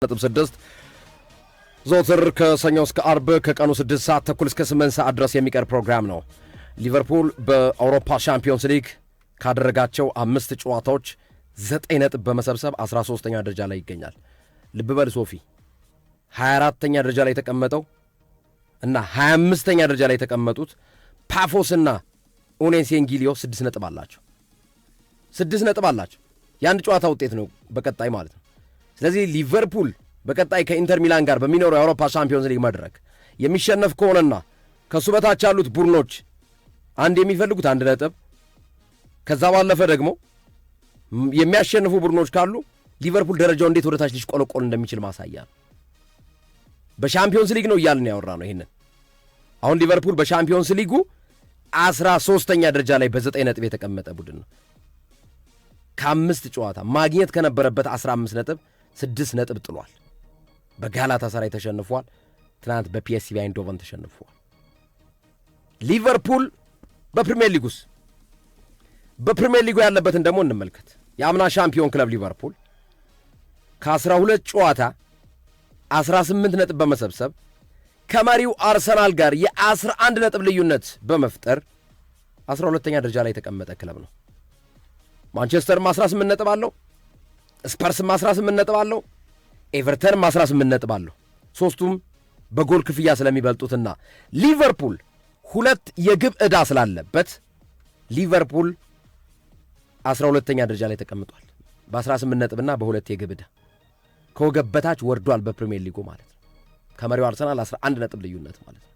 6 ዘወትር ከሰኞ እስከ አርብ ከቀኑ 6 ሰዓት ተኩል እስከ 8 ሰዓት ድረስ የሚቀር ፕሮግራም ነው። ሊቨርፑል በአውሮፓ ሻምፒዮንስ ሊግ ካደረጋቸው 5 ጨዋታዎች 9 ነጥብ በመሰብሰብ 13ኛ ደረጃ ላይ ይገኛል። ልብ በል ሶፊ 24ኛ ደረጃ ላይ የተቀመጠው እና 25ኛ ደረጃ ላይ የተቀመጡት ፓፎስና ኡኔሴን ጊሊዮ 6 ነጥብ አላቸው። 6 ነጥብ አላቸው። የአንድ ጨዋታ ውጤት ነው በቀጣይ ማለት ነው። ስለዚህ ሊቨርፑል በቀጣይ ከኢንተር ሚላን ጋር በሚኖረው የአውሮፓ ሻምፒዮንስ ሊግ መድረክ የሚሸነፍ ከሆነና ከሱ በታች ያሉት ቡድኖች አንድ የሚፈልጉት 1 ነጥብ ከዛ ባለፈ ደግሞ የሚያሸንፉ ቡድኖች ካሉ ሊቨርፑል ደረጃው እንዴት ወደታች ሊሽቆለቆል እንደሚችል ማሳያ ነው። በሻምፒዮንስ ሊግ ነው እያልን ያወራ ነው ይሄንን። አሁን ሊቨርፑል በሻምፒዮንስ ሊጉ 13ኛ ደረጃ ላይ በ9 ነጥብ የተቀመጠ ቡድን ነው። ከ5 ጨዋታ ማግኘት ከነበረበት 15 ነጥብ 6 ነጥብ ጥሏል። በጋላታሳራይ ተሸንፏል። ትናንት በፒኤስቪ አይንዶቨን ተሸንፏል። ሊቨርፑል በፕሪሚየር ሊጉ ያለበትን ደግሞ እንመልከት። የአምና ሻምፒዮን ክለብ ሊቨርፑል ከ12 ጨዋታ 18 ነጥብ በመሰብሰብ ከመሪው አርሰናል ጋር የ11 ነጥብ ልዩነት በመፍጠር 12ኛ ደረጃ ላይ የተቀመጠ ክለብ ነው። ማንቸስተርም 18 ነጥብ አለው፣ ስፐርስም 18 ነጥብ አለው፣ ኤቨርተንም 18 ነጥብ አለው። ሶስቱም በጎል ክፍያ ስለሚበልጡትና ሊቨርፑል 2 የግብ ዕዳ ስላለበት ሊቨርፑል 12ኛ ደረጃ ላይ ተቀምጧል። በ18 ነጥብና በ2 የግብ ዕዳ ከወገብ በታች ወርዷል በፕሪሚየር ሊጉ ማለት ነው። ከመሪው አርሰናል 11 ነጥብ ልዩነት ማለት ነው።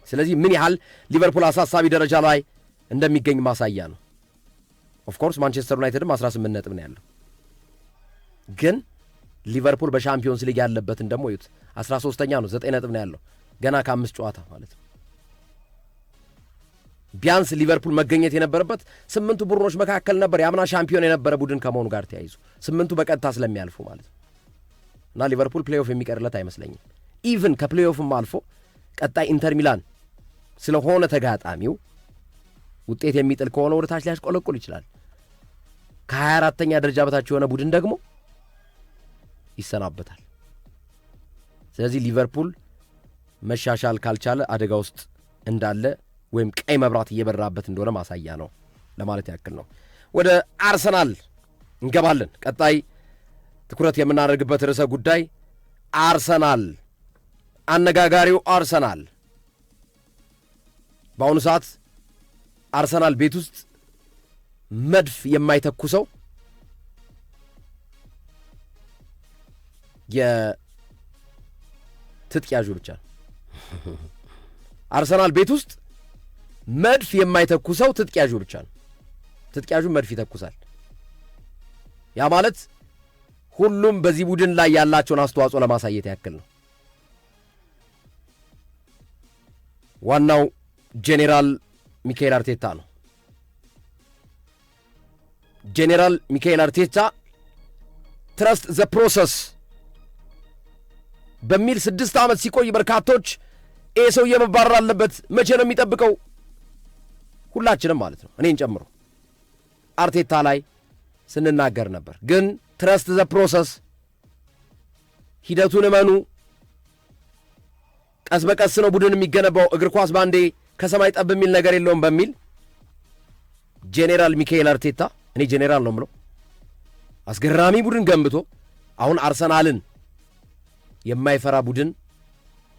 ስለዚህ ምን ያህል ሊቨርፑል አሳሳቢ ደረጃ ላይ እንደሚገኝ ማሳያ ነው። ኦፍኮርስ ማንቸስተር ዩናይትድም 18 ነጥብ ነው ያለው። ግን ሊቨርፑል በሻምፒዮንስ ሊግ ያለበትን ደግሞ ይዩት። 13ኛ ነው፣ 9 ነጥብ ነው ያለው ገና ከ5 ጨዋታ ማለት ነው። ቢያንስ ሊቨርፑል መገኘት የነበረበት 8 ቡድኖች መካከል ነበር። የአምና ሻምፒዮን የነበረ ቡድን ከመሆኑ ጋር ተያይዞ 8ቱ በቀጥታ ስለሚያልፉ ማለት ነው። እና ሊቨርፑል ፕሌይኦፍ የሚቀርለት አይመስለኝም። ኢቭን ከፕሌይኦፍም አልፎ ቀጣይ ኢንተር ሚላን ስለሆነ ተጋጣሚው ውጤት የሚጥል ከሆነ ወደ ታች ሊያሽቆለቁል ይችላል። ከ24ኛ ደረጃ በታች የሆነ ቡድን ደግሞ ይሰናበታል። ስለዚህ ሊቨርፑል መሻሻል ካልቻለ አደጋ ውስጥ እንዳለ ወይም ቀይ መብራት እየበራበት እንደሆነ ማሳያ ነው ለማለት ያክል ነው። ወደ አርሰናል እንገባለን። ቀጣይ ትኩረት የምናደርግበት ርዕሰ ጉዳይ አርሰናል፣ አነጋጋሪው አርሰናል። በአሁኑ ሰዓት አርሰናል ቤት ውስጥ መድፍ የማይተኩሰው የትጥቅ ያዡ ብቻ ነው። አርሰናል ቤት ውስጥ መድፍ የማይተኩሰው ትጥቅ ያዡ ብቻ ነው። ትጥቅ ያዡ መድፍ ይተኩሳል። ያ ማለት ሁሉም በዚህ ቡድን ላይ ያላቸውን አስተዋጽኦ ለማሳየት ያክል ነው። ዋናው ጄኔራል ሚካኤል አርቴታ ነው። ጄኔራል ሚካኤል አርቴታ ትረስት ዘ ፕሮሰስ በሚል 6 ዓመት ሲቆይ በርካቶች ይሄ ሰውዬ መባረር አለበት፣ መቼ ነው የሚጠብቀው? ሁላችንም ማለት ነው እኔን ጨምሮ አርቴታ ላይ ስንናገር ነበር። ግን ትረስት ዘ ፕሮሰስ፣ ሂደቱን እመኑ፣ ቀስ በቀስ ነው ቡድን የሚገነባው፣ እግር ኳስ ባንዴ ከሰማይ ጠብ የሚል ነገር የለውም በሚል ጄኔራል ሚካኤል አርቴታ፣ እኔ ጄኔራል ነው የምለው፣ አስገራሚ ቡድን ገንብቶ አሁን አርሰናልን የማይፈራ ቡድን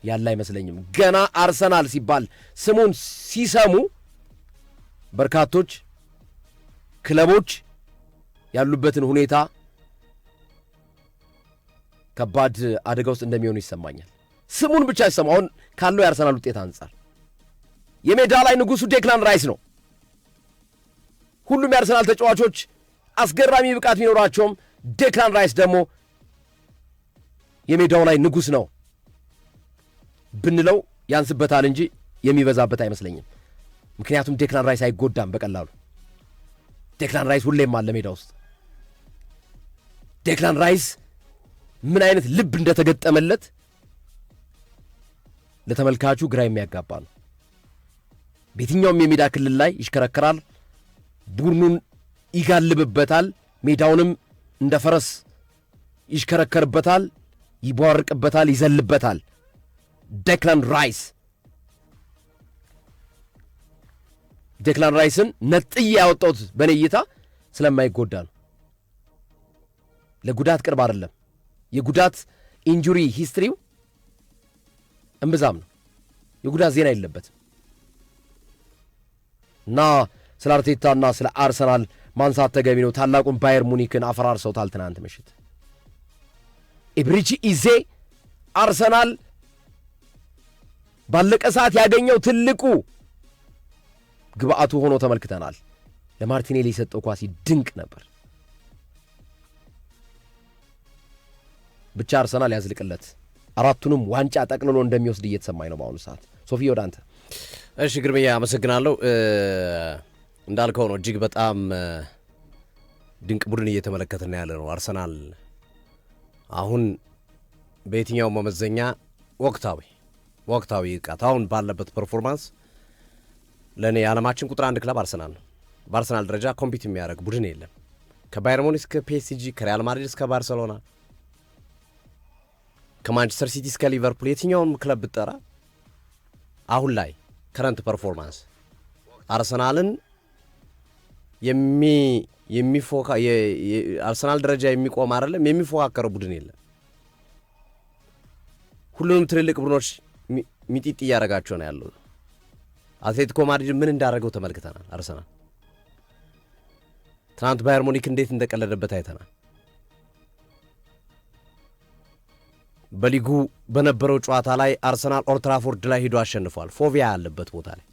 ያለ አይመስለኝም። ገና አርሰናል ሲባል ስሙን ሲሰሙ በርካቶች ክለቦች ያሉበትን ሁኔታ ከባድ አደጋ ውስጥ እንደሚሆኑ ይሰማኛል። ስሙን ብቻ ሲሰሙ አሁን ካለው የአርሰናል ውጤት አንጻር የሜዳ ላይ ንጉሱ ዴክላን ራይስ ነው። ሁሉም የአርሰናል ተጫዋቾች አስገራሚ ብቃት ቢኖራቸውም ዴክላን ራይስ ደግሞ የሜዳው ላይ ንጉስ ነው ብንለው ያንስበታል እንጂ የሚበዛበት አይመስለኝም። ምክንያቱም ዴክላን ራይስ አይጎዳም በቀላሉ። ዴክላን ራይስ ሁሌም አለ ሜዳ ውስጥ። ዴክላን ራይስ ምን አይነት ልብ እንደተገጠመለት ለተመልካቹ ግራ የሚያጋባ ነው። በየትኛውም የሜዳ ክልል ላይ ይሽከረከራል፣ ቡድኑን ይጋልብበታል፣ ሜዳውንም እንደ ፈረስ ይሽከረከርበታል፣ ይቧርቅበታል፣ ይዘልበታል። ዴክላን ራይስን ነጥዬ ያወጣሁት በኔ እይታ ስለማይጎዳ ነው። ለጉዳት ቅርብ አይደለም። የጉዳት ኢንጁሪ ሂስትሪው እምብዛም ነው። የጉዳት ዜና የለበትም እና ስለ አርቴታና ስለ አርሰናል ማንሳት ተገቢ ነው። ታላቁን ባየር ሙኒክን አፈራርሰውታል ትናንት ምሽት። ኢብሪቺ ኢዜ አርሰናል ባለቀ ሰዓት ያገኘው ትልቁ ግብአቱ ሆኖ ተመልክተናል። ለማርቲኔሊ የሰጠው ኳስ ድንቅ ነበር። ብቻ አርሰናል ያዝልቅለት። አራቱንም ዋንጫ ጠቅልሎ እንደሚወስድ እየተሰማኝ ነው በአሁኑ ሰዓት። ሶፊ ወደ አንተ። እሺ ግርምያ አመሰግናለሁ። እንዳልከው ነው እጅግ በጣም ድንቅ ቡድን እየተመለከትን ያለ ነው አርሰናል። አሁን በየትኛው መመዘኛ ወቅታዊ ቃት አሁን ባለበት ፐርፎርማንስ ለእኔ የዓለማችን ቁጥር 1 ክለብ አርሰናል ነው። በአርሰናል ደረጃ ኮምፒት የሚያደርግ ቡድን የለም። ከባየር ሙኒክ እስከ ፒኤስጂ፣ ከሪያል ማድሪድ እስከ ባርሰሎና፣ ከማንቸስተር ሲቲ እስከ ሊቨርፑል የትኛውን ክለብ ብጠራ አሁን ላይ ከረንት ፐርፎርማንስ አርሰናልን አርሰናል ደረጃ የሚቆም አይደለም የሚፎካከር ቡድን የለም። ሁሉንም ትልልቅ ቡድኖች ሚጢጥ እያደረጋቸው ነው ያለው። አትሌቲኮ ማድሪድ ምን እንዳደረገው ተመልክተናል። አርሰናል ትናንት ባየር ሙኒክ እንዴት እንደቀለደበት አይተናል። በሊጉ በነበረው ጨዋታ ላይ አርሰናል ኦልድ ትራፎርድ ላይ ሄዶ አሸንፏል። ፎቪያ ያለበት ቦታ ላይ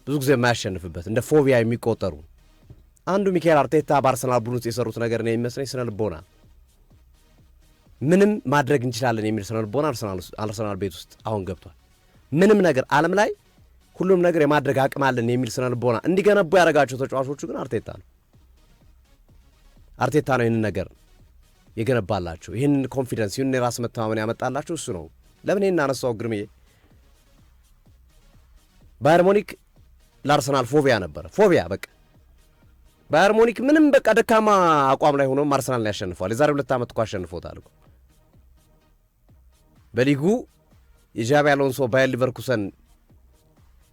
ብዙ ጊዜ የማያሸንፍበት እንደ ፎቪያ የሚቆጠሩ አንዱ ሚካኤል አርቴታ በአርሰናል ቡድን ውስጥ የሰሩት ነገር ነው የሚመስለኝ ስነ ልቦና ምንም ማድረግ እንችላለን የሚል ስነ ልቦና አርሰናል ቤት ውስጥ አሁን ገብቷል። ምንም ነገር ዓለም ላይ ሁሉም ነገር የማድረግ አቅም አለን የሚል ስነ ልቦና እንዲገነቡ ያደረጋቸው ተጫዋቾቹ ግን አርቴታ ነው ይህንን ነገር የገነባላቸው። ይህንን ኮንፊደንስ ይህንን የራስ መተማመን ያመጣላቸው እሱ ነው። ለምን ይህን አነሳው ግርምዬ? ባየር ሙኒክ ለአርሰናል ፎቪያ ነበረ። በቃ ባየር ሙኒክ ምንም በቃ ደካማ አቋም ላይ ሆኖም አርሰናልን ያሸንፈዋል። የዛሬ 2 ዓመት እኮ አሸንፎታል እኮ በሊጉ የጃቢ አሎንሶ ባየር ሊቨርኩሰን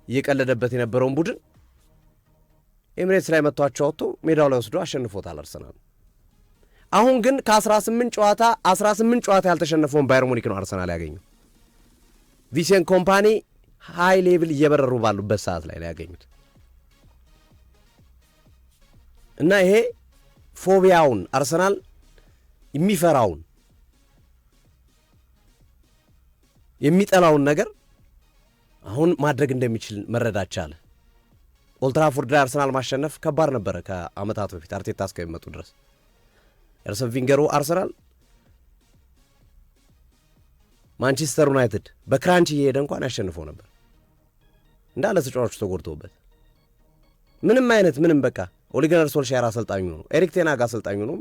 እየቀለደበት የነበረውን ቡድን ኤሚሬትስ ላይ መጥቷቸው ወጥቶ ሜዳው ላይ ወስዶ አሸንፎታል አርሰናል። አሁን ግን ከ18 ጨዋታ ያልተሸነፈውን ባየር ሙኒክ ነው አርሰናል ያገኘው። ቪሴን ኮምፓኒ ሃይ ሌቭል እየበረሩ ባሉበት ሰዓት ላይ ያገኙት እና ይሄ ፎቢያውን አርሰናል የሚፈራውን የሚጠላውን ነገር አሁን ማድረግ እንደሚችል መረዳት ቻለ። ኦልድ ትራፎርድ ላይ አርሰናል ማሸነፍ ከባድ ነበረ ከአመታት በፊት አርቴታ እስከሚመጡ ድረስ። አርሰን ቪንገሩ አርሰናል ማንቸስተር ዩናይትድ በክራንች እየሄደ እንኳን ያሸንፈው ነበር እንዳለ ተጫዋቾች ተጎድተውበት ምንም በቃ ኦሊ ጉናር ሶልሻየር አሰልጣኙ ነው፣ ኤሪክ ቴን ሃግ አሰልጣኙ ነው፣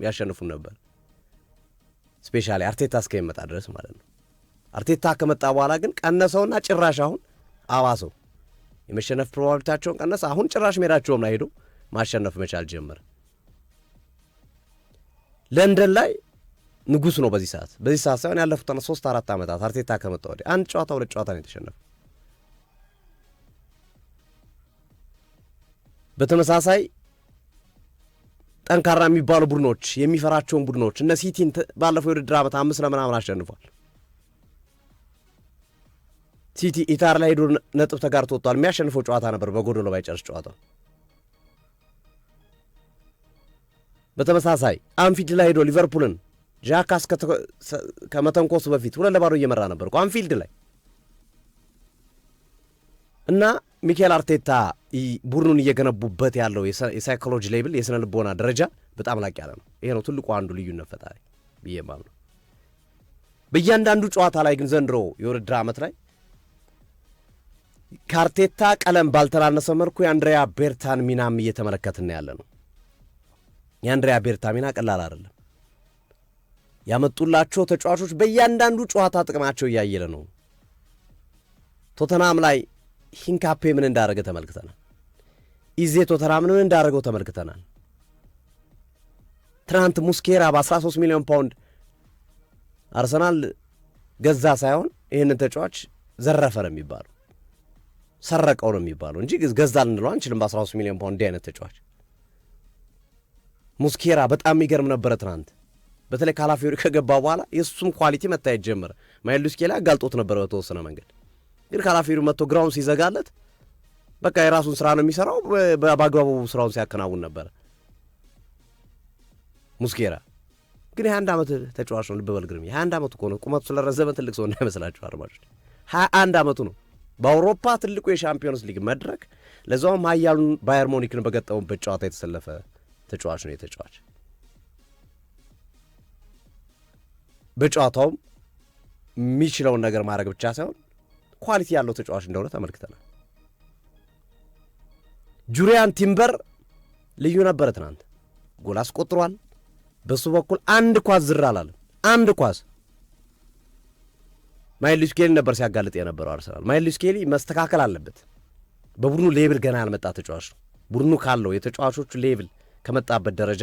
ያሸንፉን ነበር። ስፔሻሊ አርቴታ እስከሚመጣ ድረስ ማለት ነው። አርቴታ ከመጣ በኋላ ግን ቀነሰውና ጭራሽ አሁን አባሰው። የመሸነፍ ፕሮባቢሊቲያቸውን ቀነሰ። አሁን ጭራሽ ሜዳቸውም ላይ ሄዶ ማሸነፍ መቻል ጀመረ። ለንደን ላይ ንጉስ ነው በዚህ ሰዓት ሳይሆን ያለፉት 3-4 ዓመታት አርቴታ ከመጣ ወዲህ 1 ጨዋታ 2 ጨዋታ ነው የተሸነፈው። በተመሳሳይ ጠንካራ የሚባሉ ቡድኖች የሚፈራቸውን ቡድኖች እነ ሲቲን ባለፈው የውድድር ዓመት 5-0 አሸንፏል። ሲቲ ኢታር ላይ ሄዶ ነጥብ ተጋርቶ ወጥቷል። የሚያሸንፈው ጨዋታ ነበር በጎዶሎ ባይጨርስ ጨዋታው። በተመሳሳይ አንፊልድ ላይ ሄዶ ሊቨርፑልን ጃካስ ከመተንኮሱ በፊት 2-0 እየመራ ነበር አንፊልድ ላይ እና ሚካኤል አርቴታ ቡድኑን እየገነቡበት ያለው የሳይኮሎጂ ሌብል የስነ ልቦና ደረጃ በጣም ላቅ ያለ ነው። ይሄ ነው ትልቁ አንዱ ልዩነት ፈጣሪ ብዬ ማምነው። በእያንዳንዱ ጨዋታ ላይ ግን ዘንድሮ የውድድር ዓመት ላይ ከአርቴታ ቀለም ባልተናነሰ መልኩ የአንድሪያ ቤርታን ሚናም እየተመለከትን ያለ ነው። የአንድሪያ ቤርታ ሚና ቀላል አይደለም። ያመጡላቸው ተጫዋቾች በእያንዳንዱ ጨዋታ ጥቅማቸው እያየለ ነው። ቶተናም ላይ ሂንካፔ ምን እንዳደረገ ተመልክተናል። ኢዜ ቶተናም ምን እንዳደረገው ተመልክተናል። ትናንት ሙስኬራ በ13 ሚሊዮን ፓውንድ አርሰናል ገዛ ሳይሆን ይህንን ተጫዋች ዘረፈ ነው የሚባለው፣ ሰረቀው ነው የሚባለው እንጂ ገዛ ልንለው አንችልም። በ13 ሚሊዮን ፓውንድ እንዲህ አይነት ተጫዋች ሙስኬራ በጣም የሚገርም ነበረ ትናንት። በተለይ ካላፊዮሪ ከገባ በኋላ የእሱም ኳሊቲ መታየት ጀመረ። ማይልዱ ስኬሊ አጋልጦት ነበረ በተወሰነ መንገድ፣ ግን ካላፊዮሪ መጥቶ ግራውን ሲዘጋለት በቃ የራሱን ስራ ነው የሚሰራው። በአግባቡ ስራውን ሲያከናውን ነበረ። ሙስኬራ ግን የ21 ዓመት ተጫዋች ነው። ልብ በል ግርም የ21 ዓመቱ እኮ ነው። ቁመቱ ስለረዘመ ትልቅ ሰው እንዳይመስላችሁ አድማጮች፣ 21 ዓመቱ ነው። በአውሮፓ ትልቁ የሻምፒዮንስ ሊግ መድረክ ለዛውም ኃያሉን ባየር ሙኒክን በገጠሙበት ጨዋታ የተሰለፈ ተጫዋች ነው። የተጫዋች በጨዋታውም የሚችለውን ነገር ማድረግ ብቻ ሳይሆን ኳሊቲ ያለው ተጫዋች እንደሆነ ተመልክተናል። ጁሪያን ቲምበር ልዩ ነበረ ትናንት። ጎል አስቆጥሯል። በሱ በኩል አንድ ኳስ ዝር አላለም። አንድ ኳስ ማይልዱ ስኬሊ ነበር ሲያጋልጥ የነበረው አርሰናል። ማይልዱ ስኬሊ መስተካከል አለበት። በቡድኑ ሌብል ገና ያልመጣ ተጫዋች ነው። ቡድኑ ካለው የተጫዋቾቹ ሌብል ከመጣበት ደረጃ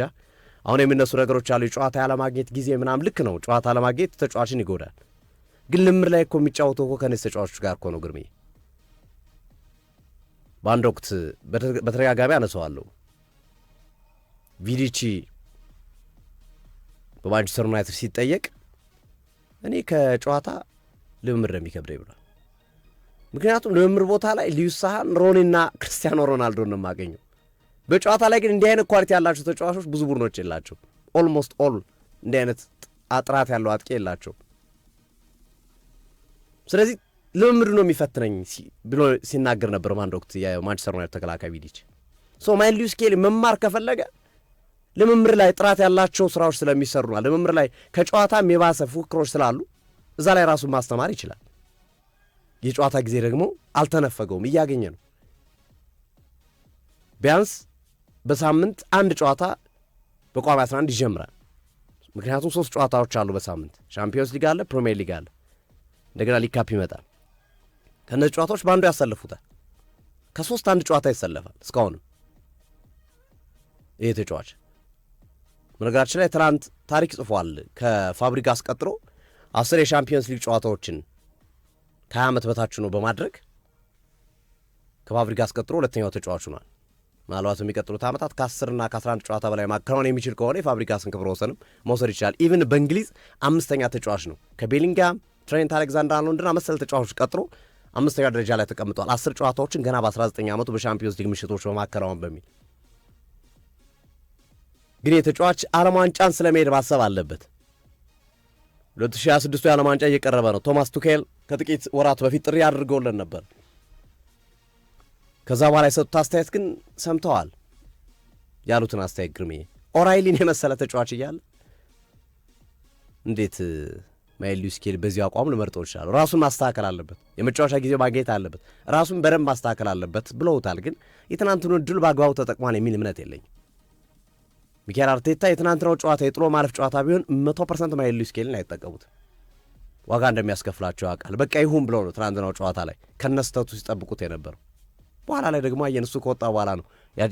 አሁን የሚነሱ ነገሮች አሉ። የጨዋታ ያለማግኘት ጊዜ ምናምን ልክ ነው። ጨዋታ ያለማግኘት ተጫዋችን ይጎዳል። ግን ልምድ ላይ እኮ የሚጫወተው እኮ ከነዚህ ተጫዋቾች ጋር እኮ ነው ግርሜ። በአንድ ወቅት በተደጋጋሚ አነሳዋለሁ። ቪዲቺ በማንቸስተር ዩናይትድ ሲጠየቅ እኔ ከጨዋታ ልምምድ ነው የሚከብደኝ ብሏል። ምክንያቱም ልምምድ ቦታ ላይ ሊዩስ ሳሃን፣ ሮኒና ክርስቲያኖ ሮናልዶ ነው የማገኘው። በጨዋታ ላይ ግን እንዲህ አይነት ኳሊቲ ያላቸው ተጫዋቾች ብዙ ቡድኖች የላቸው። ኦልሞስት ኦል እንዲህ አይነት ጥራት ያለው አጥቂ የላቸው። ስለዚህ ልምምዱ ነው የሚፈትነኝ ብሎ ሲናገር ነበር በአንድ ወቅት የማንቸስተር ዩናይትድ ተከላካይ ቪዲች። ማይልዱ ስኬሊ መማር ከፈለገ ልምምድ ላይ ጥራት ያላቸው ስራዎች ስለሚሰሩና ልምምድ ላይ ከጨዋታም የባሰ ፉክክሮች ስላሉ እዛ ላይ ራሱን ማስተማር ይችላል። የጨዋታ ጊዜ ደግሞ አልተነፈገውም፣ እያገኘ ነው። ቢያንስ በሳምንት አንድ ጨዋታ በቋሚ 11 ይጀምራል። ምክንያቱም 3 ጨዋታዎች አሉ በሳምንት ሻምፒዮንስ ሊግ አለ፣ ፕሪሚየር ሊግ አለ፣ እንደገና ሊግ ካፕ ይመጣል። ከእነዚህ ጨዋታዎች በአንዱ ያሰልፉታል። ከ3 አንድ ጨዋታ ይሰለፋል። እስካሁንም ይህ ተጫዋች በነገራችን ላይ ትናንት ታሪክ ጽፏል። ከፋብሪጋስ ቀጥሎ 10 የሻምፒዮንስ ሊግ ጨዋታዎችን ከ20 ዓመት በታች ነው በማድረግ ከፋብሪጋስ ቀጥሎ ሁለተኛው ተጫዋች ሆኗል። ምናልባት የሚቀጥሉት ዓመታት ከ10 እና ከ11 ጨዋታ በላይ ማከናወን የሚችል ከሆነ የፋብሪጋስን ክብረ ወሰንም መውሰድ ይችላል። ኢቭን በእንግሊዝ 5ኛ ተጫዋች ነው። ከቤሊንጋም፣ ትሬንት አሌክዛንደር አርኖልድና መሰል ተጫዋቾች ቀጥሮ 5ኛ ደረጃ ላይ ተቀምጧል። 10 ጨዋታዎችን ገና በ19 ዓመቱ በሻምፒዮንስ ሊግ ምሽቶች በማከናወን በሚል ግን የተጫዋች ዓለም ዋንጫን ስለመሄድ ማሰብ አለበት። 2026 የዓለም ዋንጫ እየቀረበ ነው። ቶማስ ቱኬል ከጥቂት ወራት በፊት ጥሪ አድርገውለን ነበር። ከዛ በኋላ የሰጡት አስተያየት ግን ሰምተዋል። ያሉትን አስተያየት ግርሜ ኦራይሊን የመሰለ ተጫዋች እያለ እንዴት ማይልዱ ስኬሊ በዚህ አቋም ልመርጠው ይችላል? ራሱን ማስተካከል አለበት። የመጫወቻ ጊዜ ማግኘት አለበት። ራሱን በደንብ ማስተካከል አለበት ብለውታል። ግን የትናንትኑ እድል በአግባቡ ተጠቅሟል የሚል እምነት የለኝም። ሚኬል አርቴታ የትናንትናው ጨዋታ የጥሎ ማለፍ ጨዋታ ቢሆን 100% ማይልዱ ስኬሊን አይጠቀሙትም። ዋጋ እንደሚያስከፍላቸው ያውቃል። በቃ ይሁን ብለው ነው ትናንትናው ጨዋታ ላይ ከነስተቱ ሲጠብቁት የነበረው። በኋላ ላይ ደግሞ አየን፣ እሱ ከወጣ በኋላ ነው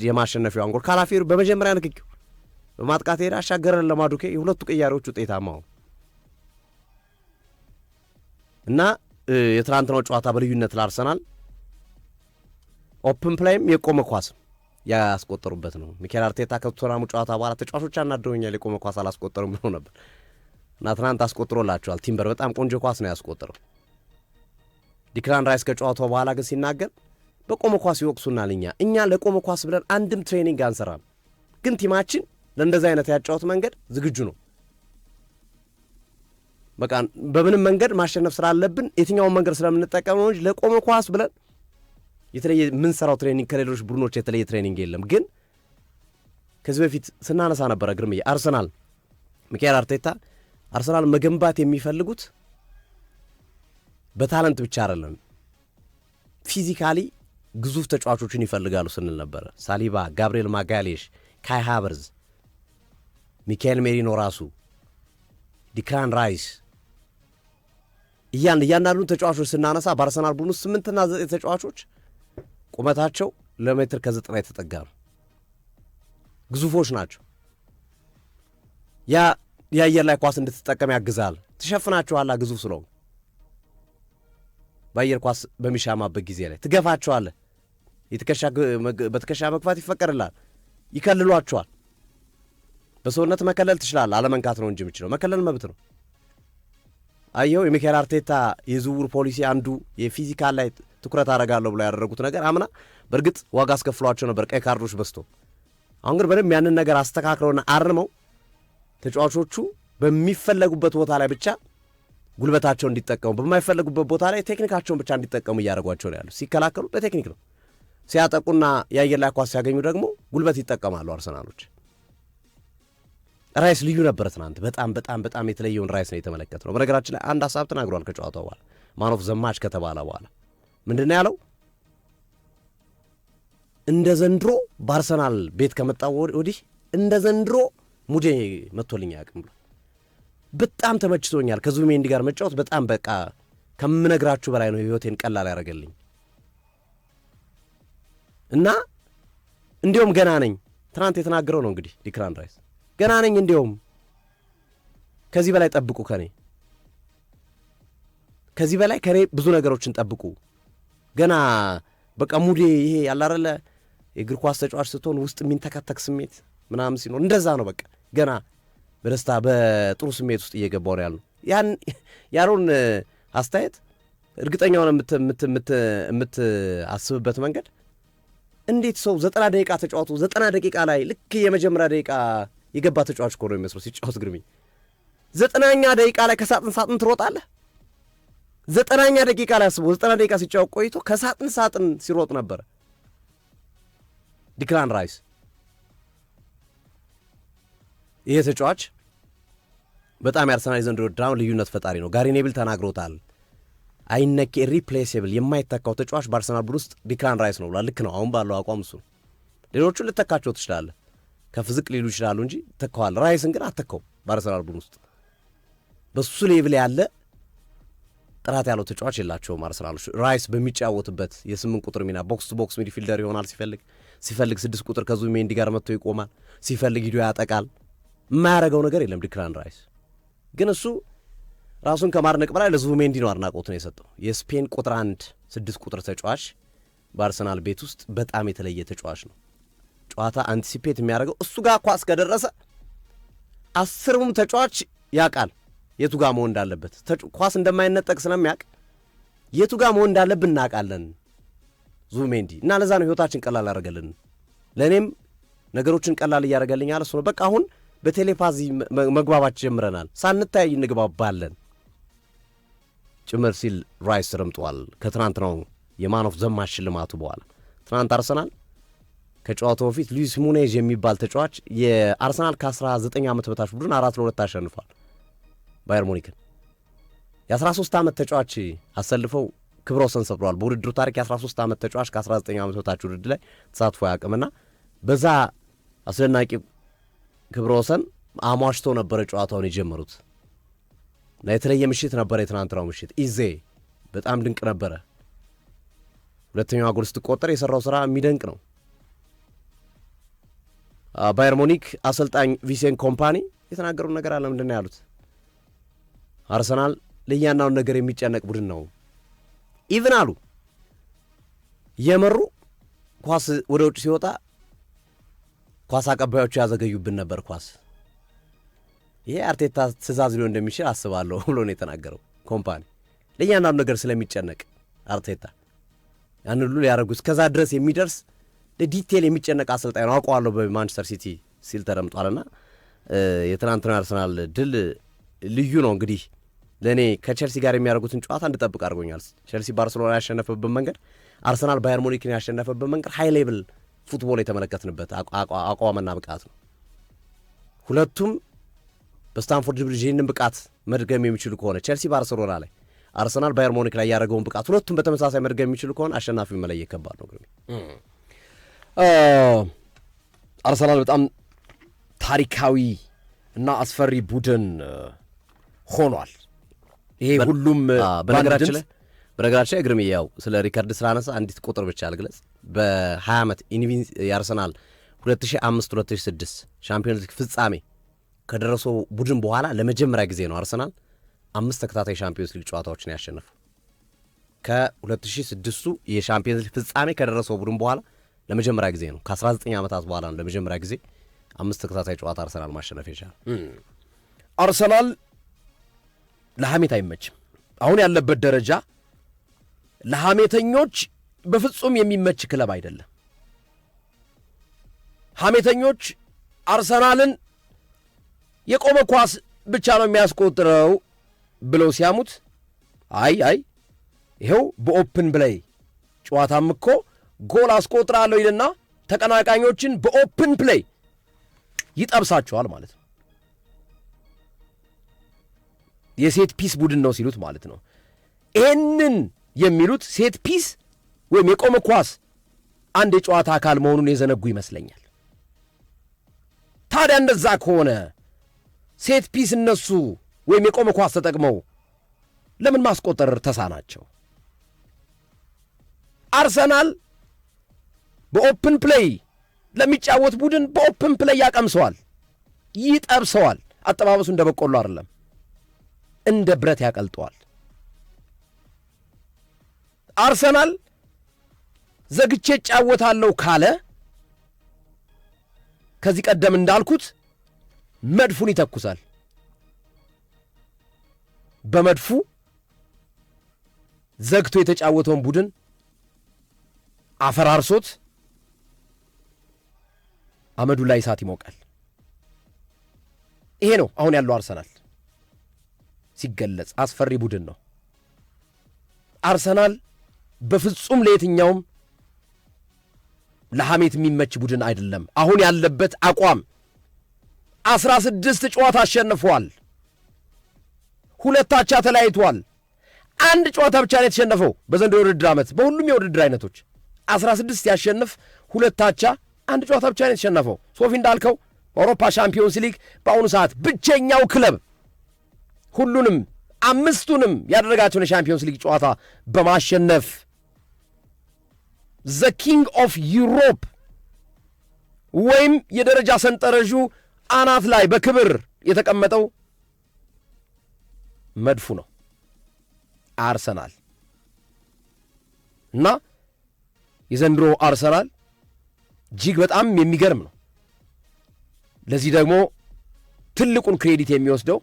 የማሸነፊያውን ጎል ካላፊዮሪ በመጀመሪያ ንክኪው በማጥቃት ሄዳ አሻገረን ለማዱኬ። የሁለቱ ቅያሬዎች ውጤታማ ሆኑ እና የትናንትናው ጨዋታ በልዩነት ለአርሰናል ኦፕን ፕላይም የቆመ ኳስ ያስቆጠሩበት ነው። ሚኬል አርቴታ ከቶተንሃሙ ጨዋታ በኋላ ተጫዋቾች አናደውኛል የቆመ ኳስ አላስቆጠሩም ብለው ነበር እና ትናንት አስቆጥሮላቸዋል። ቲምበር በጣም ቆንጆ ኳስ ነው ያስቆጠረው። ዲክላን ራይስ ከጨዋታው በኋላ ግን ሲናገር በቆመ ኳስ ይወቅሱናል። እኛ ለቆመ ኳስ ብለን አንድም ትሬኒንግ አንሰራም፣ ግን ቲማችን ለእንደዚህ አይነት ያጫወት መንገድ ዝግጁ ነው። በቃ በምንም መንገድ ማሸነፍ ስላለብን የትኛውን መንገድ ስለምንጠቀም ነው እንጂ ለቆመ ኳስ ብለን የተለየ የምንሰራው ትሬኒንግ ከሌሎች ቡድኖች የተለየ ትሬኒንግ የለም። ግን ከዚህ በፊት ስናነሳ ነበረ ግርምዬ፣ አርሰናል ሚኬል አርቴታ አርሰናል መገንባት የሚፈልጉት በታለንት ብቻ አይደለም፣ ፊዚካሊ ግዙፍ ተጫዋቾችን ይፈልጋሉ ስንል ነበረ። ሳሊባ፣ ጋብሪኤል ማጋሌሽ፣ ካይ ሃቨርዝ፣ ሚካኤል ሜሪኖ ራሱ፣ ዲክላን ራይስ እያንዳንዱ ተጫዋቾች ስናነሳ በአርሰናል ቡድን ውስጥ 8 እና 9 ተጫዋቾች ቁመታቸው ለ1.90 የተጠጋ ነው። ግዙፎች ናቸው። ያ የአየር ላይ ኳስ እንድትጠቀም ያግዛል። ትሸፍናቸዋለህ ግዙፍ ስለሆኑ በአየር ኳስ በሚሻማበት ጊዜ ላይ ትገፋቸዋለህ። በትከሻ መግፋት ይፈቀድላል። ይከልሏቸዋል። በሰውነት መከለል ትችላለህ። አለመንካት ነው እንጂ የምችለው መከለል መብት ነው። አየው የሚካኤል አርቴታ የዝውውር ፖሊሲ አንዱ የፊዚካል ላይ ትኩረት አደርጋለሁ ብሎ ያደረጉት ነገር አምና በእርግጥ ዋጋ አስከፍሏቸው ነበር፣ ቀይ ካርዶች በዝቶ። አሁን ግን በደንብ ያንን ነገር አስተካክለውና አርመው ተጫዋቾቹ በሚፈለጉበት ቦታ ላይ ብቻ ጉልበታቸውን እንዲጠቀሙ፣ በማይፈለጉበት ቦታ ላይ ቴክኒካቸውን ብቻ እንዲጠቀሙ እያደረጓቸው ነው ያሉ። ሲከላከሉ በቴክኒክ ነው፣ ሲያጠቁና የአየር ላይ ኳስ ሲያገኙ ደግሞ ጉልበት ይጠቀማሉ አርሰናሎች። ራይስ ልዩ ነበር ትናንት። በጣም በጣም በጣም የተለየውን ራይስ ነው የተመለከትነው። በነገራችን ላይ አንድ ሀሳብ ተናግሯል ከጨዋታው በኋላ ማን ኦፍ ዘ ማች ከተባለ በኋላ ምንድን ነው ያለው? እንደ ዘንድሮ በአርሰናል ቤት ከመጣው ወዲህ እንደ ዘንድሮ ሙዴ መጥቶልኝ አያውቅም ብሎ በጣም ተመችቶኛል። ከዙቢሜንዲ ጋር መጫወት በጣም በቃ ከምነግራችሁ በላይ ነው ህይወቴን ቀላል ያደረገልኝ እና እንዲሁም ገና ነኝ። ትናንት የተናገረው ነው እንግዲህ ዲክላን ራይስ ገና ነኝ፣ እንዲሁም ከዚህ በላይ ጠብቁ፣ ከዚህ በላይ ከኔ ብዙ ነገሮችን ጠብቁ። ገና በቃ ሙዴ ይሄ ያላረለ የእግር ኳስ ተጫዋች ስትሆን ውስጥ የሚንተከተክ ስሜት ምናምን ሲኖር እንደዛ ነው። በቃ ገና በደስታ በጥሩ ስሜት ውስጥ እየገባው ነው ያልነው። ያሮን አስተያየት እርግጠኛ ሆነ የምትአስብበት መንገድ እንዴት ሰው 90 ደቂቃ ተጫዋቱ 90 ደቂቃ ላይ ልክ የመጀመሪያ ደቂቃ የገባ ተጫዋች እኮ ነው የሚመስለው ሲጫወት። ግርሚ 90ኛ ደቂቃ ላይ ከሳጥን ሳጥን ትሮጣለህ። 90ኛ ደቂቃ ላይ አስበው፣ 90 ደቂቃ ሲጫወት ቆይቶ ከሳጥን ሳጥን ሲሮጥ ነበረ ዲክላን ራይስ። ይሄ ተጫዋች በጣም የአርሰናል ዘንድሮ ድራማ ልዩነት ፈጣሪ ነው። ጋሪ ኔብል ተናግሮታል። አይነኬ ሪፕሌሴብል የማይተካው ተጫዋች በአርሰናል ቡድን ውስጥ ዲክላን ራይስ ነው ብሏል። ልክ ነው። አሁን ባለው አቋም እሱ ነው። ሌሎቹን ልተካቸው ትችላለህ፣ ከፍ ዝቅ ሊሉ ይችላሉ እንጂ ተካዋል። ራይስን ግን አተካው። በአርሰናል ቡድን ውስጥ በሱ ሌቭል ያለ ጥራት ያለው ተጫዋች የላቸውም አርሰናሎች። ራይስ በሚጫወትበት የ8 ቁጥር ሚና ቦክስ ቱ ቦክስ ሚድፊልደር ይሆናል። ሲፈልግ 6 ቁጥር ከዙቢሜንዲ ጋር መጥቶ ይቆማል። ሲፈልግ ሂዶ ያጠቃል። የማያደርገው ነገር የለም ዲክላን ራይስ። ግን እሱ ራሱን ከማድነቅ በላይ ለዙቢሜንዲ ነው አድናቆቱን የሰጠው። የስፔን ቁጥር 1 6 ቁጥር ተጫዋች በአርሰናል ቤት ውስጥ በጣም የተለየ ተጫዋች ነው። ጨዋታ አንቲሲፔት የሚያደርገው እሱ ጋር ኳስ ከደረሰ 10ም ተጫዋች ያውቃል የቱ ጋር መሆን እንዳለበት። ኳስ እንደማይነጠቅ ስለሚያውቅ የቱ ጋር መሆን እንዳለብን እናውቃለን ዙቢሜንዲ። እና ለዛ ነው ህይወታችን ቀላል ያደረገልን። ለእኔም ነገሮችን ቀላል እያደረገልኝ አለ እሱ ነው። በቃ አሁን በቴሌፓዚ መግባባት ጀምረናል፣ ሳንታይ እንግባባለን ጭምር ሲል ራይስ ረምጧል። ከትናንት ነው የማን ኦፍ ዘ ማች ሽልማቱ በኋላ። ትናንት አርሰናል ከጨዋታው በፊት ሉዊስ ሙኔዝ የሚባል ተጫዋች የአርሰናል ከ19 ዓመት በታች ቡድን 4-2 አሸንፏል ባየር ሙኒክን። የ13 ዓመት ተጫዋች አሰልፈው ክብረ ወሰን ሰብረዋል። በውድድሩ ታሪክ የ13 ዓመት ተጫዋች ከ19 ዓመት በታች ውድድር ላይ ተሳትፎ አያውቅምና በዛ አስደናቂ ክብረ ወሰን አሟሽተው ነበረ ጨዋታውን የጀመሩት እና የተለየ ምሽት ነበረ የትናንትናው ምሽት። ኢዜ በጣም ድንቅ ነበረ። ሁለተኛዋ ጎል ስትቆጠር የሰራው ስራ የሚደንቅ ነው። ባየር ሙኒክ አሰልጣኝ ቪሴን ኮምፓኒ የተናገሩት ነገር አለ። ምንድን ነው ያሉት? አርሰናል ለእያንዳንዱ ነገር የሚጨነቅ ቡድን ነው። ኢቭን አሉ የመሩ ኳስ ወደ ውጭ ሲወጣ ኳስ አቀባዮቹ ያዘገዩብን ነበር ኳስ። ይሄ አርቴታ ትእዛዝ ሊሆን እንደሚችል አስባለሁ ብሎ ነው የተናገረው ኮምፓኒ። ለእያንዳንዱ ነገር ስለሚጨነቅ አርቴታ ያን ሁሉ ሊያደርጉ እስከዛ ድረስ የሚደርስ ለዲቴል የሚጨነቅ አሰልጣኝ ነው አውቀዋለሁ በማንቸስተር ሲቲ ሲል ተደምጧልና የትናንትና አርሰናል ድል ልዩ ነው። እንግዲህ ለእኔ ከቼልሲ ጋር የሚያደርጉትን ጨዋታ እንድጠብቅ አድርጎኛል። ቼልሲ ባርሴሎና ያሸነፈበት መንገድ፣ አርሰናል ባየር ሙኒክን ያሸነፈበት መንገድ ሃይ ሌቭል ፉትቦል የተመለከትንበት አቋምና ብቃት ነው። ሁለቱም በስታንፎርድ ብሪጅ ይህንን ብቃት መድገም የሚችሉ ከሆነ ቼልሲ ባርሴሎና ላይ፣ አርሰናል ባየር ሙኒክ ላይ ያደረገውን ብቃት ሁለቱም በተመሳሳይ መድገም የሚችሉ ከሆነ አሸናፊ መለየት ከባድ ነው። አርሰናል በጣም ታሪካዊ እና አስፈሪ ቡድን ሆኗል። ይሄ ሁሉም በነገራችን ላይ እግርም ያው ስለ ሪከርድ ስላነሳ አንዲት ቁጥር ብቻ ልግለጽ። በ20 ዓመት የአርሰናል 2005-2006 ሻምፒዮንስ ሊግ ፍጻሜ ከደረሰው ቡድን በኋላ ለመጀመሪያ ጊዜ ነው አርሰናል 5 ተከታታይ ሻምፒዮንስ ሊግ ጨዋታዎችን ያሸነፈው። ከ2006ቱ የሻምፒዮንስ ሊግ ፍጻሜ ከደረሰው ቡድን በኋላ ለመጀመሪያ ጊዜ ነው። ከ19 ዓመታት በኋላ ነው ለመጀመሪያ ጊዜ 5 ተከታታይ ጨዋታ አርሰናል ማሸነፍ የቻለ። አርሰናል ለሐሜት አይመችም። አሁን ያለበት ደረጃ ለሐሜተኞች በፍጹም የሚመች ክለብ አይደለም። ሐሜተኞች አርሰናልን የቆመ ኳስ ብቻ ነው የሚያስቆጥረው ብለው ሲያሙት አይ ይኸው በኦፕን ፕሌይ ጨዋታም እኮ ጎል አስቆጥራለሁ ይልና ተቀናቃኞችን በኦፕን ፕሌይ ይጠብሳቸዋል ማለት ነው። የሴት ፒስ ቡድን ነው ሲሉት ማለት ነው። ይህንን የሚሉት ሴት ፒስ ወይም የቆመ ኳስ አንድ የጨዋታ አካል መሆኑን የዘነጉ ይመስለኛል። ታዲያ እንደዛ ከሆነ ሴት ፒስ እነሱ ወይም የቆመ ኳስ ተጠቅመው ለምን ማስቆጠር ተሳናቸው? አርሰናል በኦፕን ፕሌይ ለሚጫወት ቡድን በኦፕን ፕሌይ ያቀምሰዋል፣ ይጠብሰዋል። አጠባበሱ እንደ በቆሎ አይደለም፣ እንደ ብረት ያቀልጠዋል። አርሰናል ዘግቼ እጫወታለሁ ካለ ከዚህ ቀደም እንዳልኩት መድፉን ይተኩሳል። በመድፉ ዘግቶ የተጫወተውን ቡድን አፈራርሶት አመዱ ላይ እሳት ይሞቃል። ይሄ ነው አሁን ያለው አርሰናል። ሲገለጽ አስፈሪ ቡድን ነው አርሰናል። በፍጹም ለየትኛውም ለሐሜት የሚመች ቡድን አይደለም። አሁን ያለበት አቋም 16 ጨዋታ አሸንፏል፣ 2 አቻ ተለያይቷል። 1 ጨዋታ ብቻ ነው የተሸነፈው በዘንድሮው የውድድር ዓመት። በሁሉም የውድድር አይነቶች 16 ያሸንፍ፣ 2 አቻ፣ 1 ጨዋታ ብቻ ነው የተሸነፈው። ሶፊ እንዳልከው በአውሮፓ ሻምፒዮንስ ሊግ በአሁኑ ሰዓት ብቸኛው ክለብ ሁሉንም 5ቱንም ያደረጋቸውን የሻምፒዮንስ ሊግ ጨዋታ በማሸነፍ ዘ ኪንግ ኦፍ ዩሮፕ ወይም የደረጃ ሰንጠረዡ አናት ላይ በክብር የተቀመጠው መድፉ ነው አርሰናል። እና የዘንድሮ አርሰናል እጅግ በጣም የሚገርም ነው። ለዚህ ደግሞ ትልቁን ክሬዲት የሚወስደው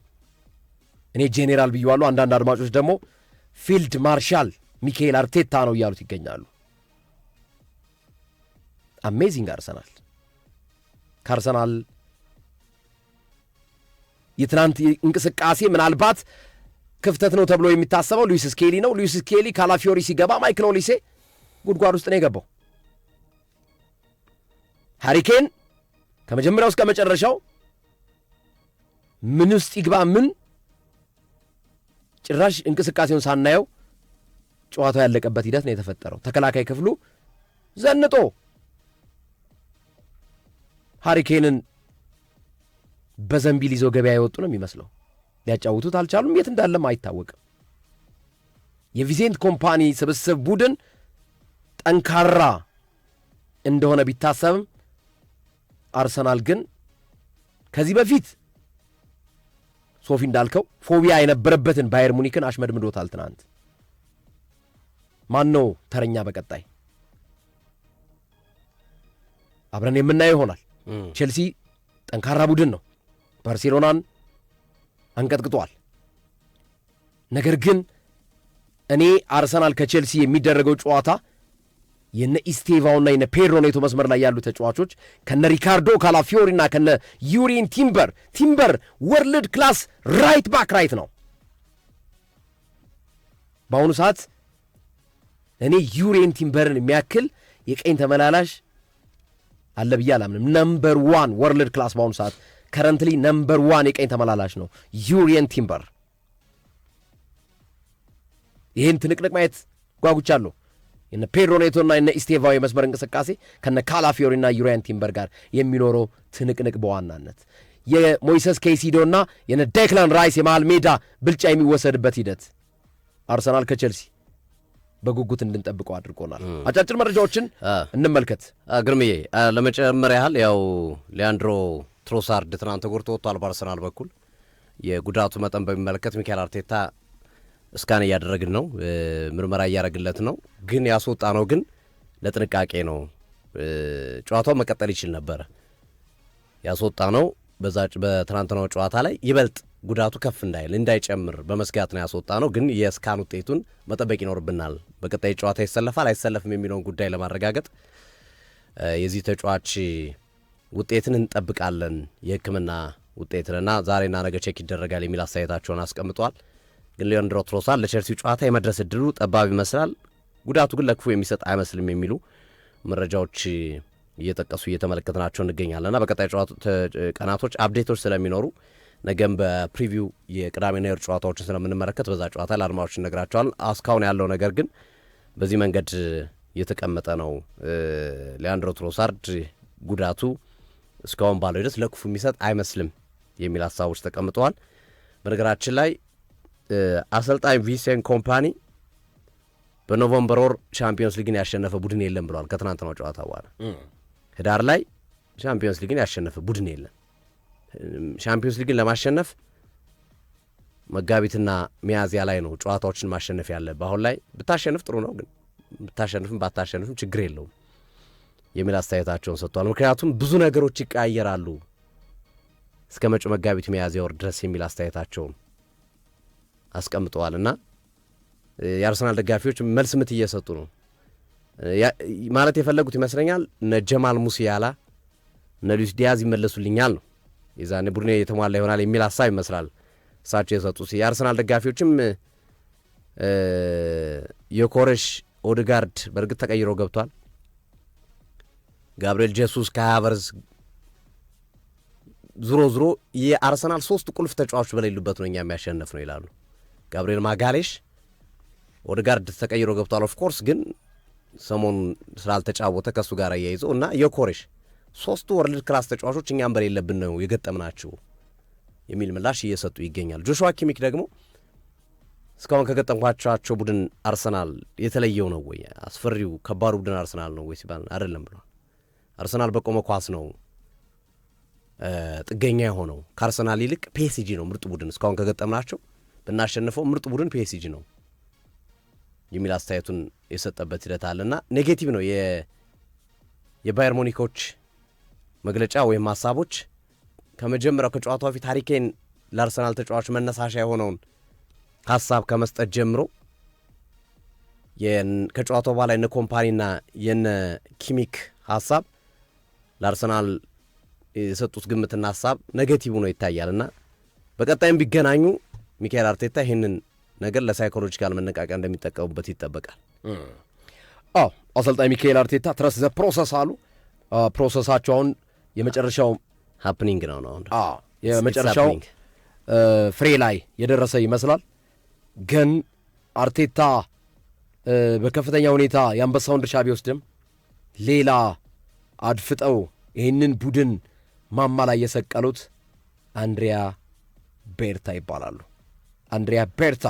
እኔ ጄኔራል ብየዋለሁ፣ አንዳንድ አድማጮች ደግሞ ፊልድ ማርሻል ሚካኤል አርቴታ ነው እያሉት ይገኛሉ። አሜዚንግ አርሰናል። ከአርሰናል የትናንት እንቅስቃሴ ምናልባት ክፍተት ነው ተብሎ የሚታሰበው ሉዊስ ስኬሊ ነው። ሉዊስ ስኬሊ ካላፊዮሪ ሲገባ ማይክል ኦሊሴ ጉድጓድ ውስጥ ነው የገባው። ሃሪኬን ከመጀመሪያው እስከ መጨረሻው ምን ውስጥ ይግባ ምን ጭራሽ እንቅስቃሴውን ሳናየው ጨዋታው ያለቀበት ሂደት ነው የተፈጠረው። ተከላካይ ክፍሉ ዘንጦ ሃሪኬንን በዘንቢል ይዞ ገበያ የወጡ ነው የሚመስለው። ሊያጫውቱት አልቻሉም። የት እንዳለም አይታወቅም። የቪሴንት ኮምፓኒ ስብስብ ቡድን ጠንካራ እንደሆነ ቢታሰብም አርሰናል ግን ከዚህ በፊት ሶፊ እንዳልከው ፎቢያ የነበረበትን ባየር ሙኒክን አሽመድምዶታል ትናንት። ማን ነው ተረኛ በቀጣይ አብረን የምናየው ይሆናል። ቼልሲ ጠንካራ ቡድን ነው፣ ባርሴሎናን አንቀጥቅጧል። ነገር ግን እኔ አርሰናል ከቼልሲ የሚደረገው ጨዋታ የነ ኢስቴቫውና የነ ፔድሮ ኔቶ መስመር ላይ ያሉ ተጫዋቾች ከነ ሪካርዶ ካላፊዮሪና ከነ ዩሪን ቲምበር ወርልድ ክላስ ራይት ባክ ራይት ነው። በአሁኑ ሰዓት እኔ ዩሪን ቲምበርን የሚያክል የቀኝ ተመላላሽ አለ ብዬ አላምንም። ነምበር 1 ወርልድ ክላስ በአሁኑ ሰዓት ከረንትሊ ነምበር 1 የቀኝ ተመላላሽ ነው ዩሪን ቲምበር። ይህን ትንቅንቅ ማየት ጓጉቻለሁ። የነ ፔድሮ ኔቶና የነ ኢስቴቫው የመስመር እንቅስቃሴ ከነ ካላፊዮሪና ዩሪያን ቲምበር ጋር የሚኖረው ትንቅንቅ በዋናነት የሞይሰስ ኬይሲዶና የነ ዴክላን ራይስ የመሃል ሜዳ ብልጫ የሚወሰድበት ሂደት አርሰናል ከቼልሲ በጉጉት እንድንጠብቀው አድርጎናል። አጫጭር መረጃዎችን እንመልከት። ግርምዬ ለመጨመር ያህል ያው ሊያንድሮ ትሮሳርድ ትናንት ተጎድቶ ወጥቷል በአርሰናል በኩል። የጉዳቱ መጠን በሚመለከት ሚካኤል አርቴታ እስካን እያደረግን ነው፣ ምርመራ እያደረግለት ነው። ግን ያስወጣ ነው ግን ለጥንቃቄ ነው። ጨዋታው መቀጠል ይችል ነበረ። ያስወጣ ነው በትናንትናው ጨዋታ ላይ ይበልጥ ጉዳቱ ከፍ እንዳይጨምር በመስጋት ነው ያስወጣ ነው። ግን የስካን ውጤቱን መጠበቅ ይኖርብናል። በቀጣይ ጨዋታ ይሰለፋል አይሰለፍም የሚለውን ጉዳይ ለማረጋገጥ የዚህ ተጫዋች ውጤትን እንጠብቃለን፣ የሕክምና ውጤትንና ዛሬና ነገ ቼክ ይደረጋል የሚል አስተያየታቸውን አስቀምጧል። ግን ሊያንድሮ ትሮሳርድ ለቼልሲው ጨዋታ የመድረስ እድሉ ጠባብ ይመስላል፣ ጉዳቱ ግን ለክፉ የሚሰጥ አይመስልም የሚሉ መረጃዎች እየጠቀሱ እየተመለከትናቸው እንገኛለንና በቀጣይ ቀናቶች አፕዴቶች ስለሚኖሩ ነገም በፕሪቪው የቅዳሜና የእሁድ ጨዋታዎችን ስለምንመለከት በዛ ጨዋታ ለአድማጮች እነግራቸዋለን። እስካሁን ያለው ነገር ግን በዚህ መንገድ የተቀመጠ ነው። ሊያንድሮ ትሮሳርድ ጉዳቱ እስካሁን ባለው ሂደት ለክፉ የሚሰጥ አይመስልም የሚል ሀሳቦች ተቀምጠዋል። በነገራችን ላይ አሰልጣኝ ቪንሴንት ኮምፓኒ በኖቨምበር ወር ቻምፒዮንስ ሊግን ያሸነፈ ቡድን የለም ብለዋል። ከትናንትናው ጨዋታ በኋላ ህዳር ላይ ቻምፒዮንስ ሊግን ያሸነፈ ቡድን የለም። ቻምፒዮንስ ሊግን ለማሸነፍ መጋቢትና ሚያዝያ ላይ ነው ጨዋታዎችን ማሸነፍ ያለብህ። አሁን ላይ ብታሸንፍ ጥሩ ነው፣ ግን ብታሸንፍም ባታሸንፍም ችግር የለውም የሚል አስተያየታቸውን ሰጥቷል። ምክንያቱም ብዙ ነገሮች ይቀያየራሉ እስከ መጪው መጋቢት ሚያዝያ ወር ድረስ የሚል አስተያየታቸውን አስቀምጠዋልና የአርሰናል ደጋፊዎች መልስ ምት እየሰጡ ነው ማለት የፈለጉት ይመስለኛል። እነ ጀማል ሙሲያላ እነ ሉዊስ ዲያዝ ይመለሱልኛል ነው፣ የዛኔ ቡድኔ የተሟላ ይሆናል የሚል ሀሳብ ይመስላል እሳቸው የሰጡት። የአርሰናል ደጋፊዎችም የኮሬሽ ኦድጋርድ በእርግጥ ተቀይሮ ገብቷል። ጋብርኤል ጄሱስ ከሃቨርዝ ዙሮ የአርሰናል 3 ቁልፍ ተጫዋቾች በሌሉበት ነው እኛ የሚያሸነፍ ነው ይላሉ። ጋብርኤል ማጋሌሽ ኦድጋርድ ተቀይሮ ገብቷል። ኦፍኮርስ ግን ሰሞኑን ስላልተጫወተ ከእሱ ጋር እያይዘው እና የኮሬሽ 3 ወርልድ ክላስ ተጫዋቾች እኛም በሌለብን ነው የገጠምናቸው የሚል ምላሽ እየሰጡ ይገኛል። ጆሹዋ ኪሚክ ደግሞ እስካሁን ከገጠምኳቸው ቡድን አርሰናል የተለየው ነው ወይ፣ አስፈሪው ከባዱ ቡድን አርሰናል ነው ወይ ሲባል አይደለም ብሏል። አርሰናል በቆመ ኳስ ነው ጥገኛ የሆነው። ከአርሰናል ይልቅ ፒኤስጂ ነው ምርጡ ቡድን እስካሁን ከገጠምናቸው፣ ብናሸንፈው ምርጡ ቡድን ፒኤስጂ ነው የሚል አስተያየቱን የሰጠበት ሂደት አለና ኔጌቲቭ ነው የባየር ሙኒኮች መግለጫ ወይም ሀሳቦች። ከመጀመሪያው ከጨዋታው በፊት ሃሪ ኬን ለአርሰናል ተጫዋች መነሳሻ የሆነውን ሀሳብ ከመስጠት ጀምሮ ከጨዋታው በኋላ የነ ኮምፓኒና የነ ኪሚክ ሀሳብ ለአርሰናል የሰጡት ግምትና ሀሳብ ኔጌቲቭ ነው ይታያልና በቀጣይም ቢገናኙ ሚካኤል አርቴታ ይህንን ነገር ለሳይኮሎጂካል መነቃቂያ እንደሚጠቀሙበት ይጠበቃል። አሰልጣኝ ሚካኤል አርቴታ ትረስ ዘ ፕሮሰስ አሉ። ፕሮሰሳቸውን የመጨረሻው ሃፕኒንግ ነው አሁን የመጨረሻው ፍሬ ላይ የደረሰ ይመስላል። ግን አርቴታ በከፍተኛ ሁኔታ የአንበሳውን ድርሻ ቢወስድም ሌላ አድፍጠው ይህንን ቡድን ማማ ላይ የሰቀሉት አንድሪያ ቤርታ ይባላሉ። አንድሪያ ቤርታ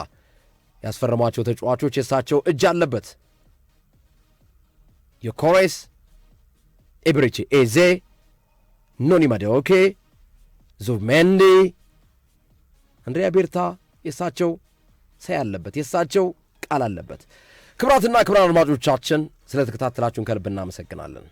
ያስፈረሟቸው ተጫዋቾች የእሳቸው እጅ አለበት። የኮሬስ ኤብሪቺ ኤዜ፣ ኖኒ ማዱኬ፣ ዙቢሜንዲ፣ አንድሪያ ቤርታ የእሳቸው ሳይ አለበት፣ የእሳቸው ቃል አለበት። ክብራትና ክብራን አድማጮቻችን ስለተከታተላችሁን ከልብ እናመሰግናለን።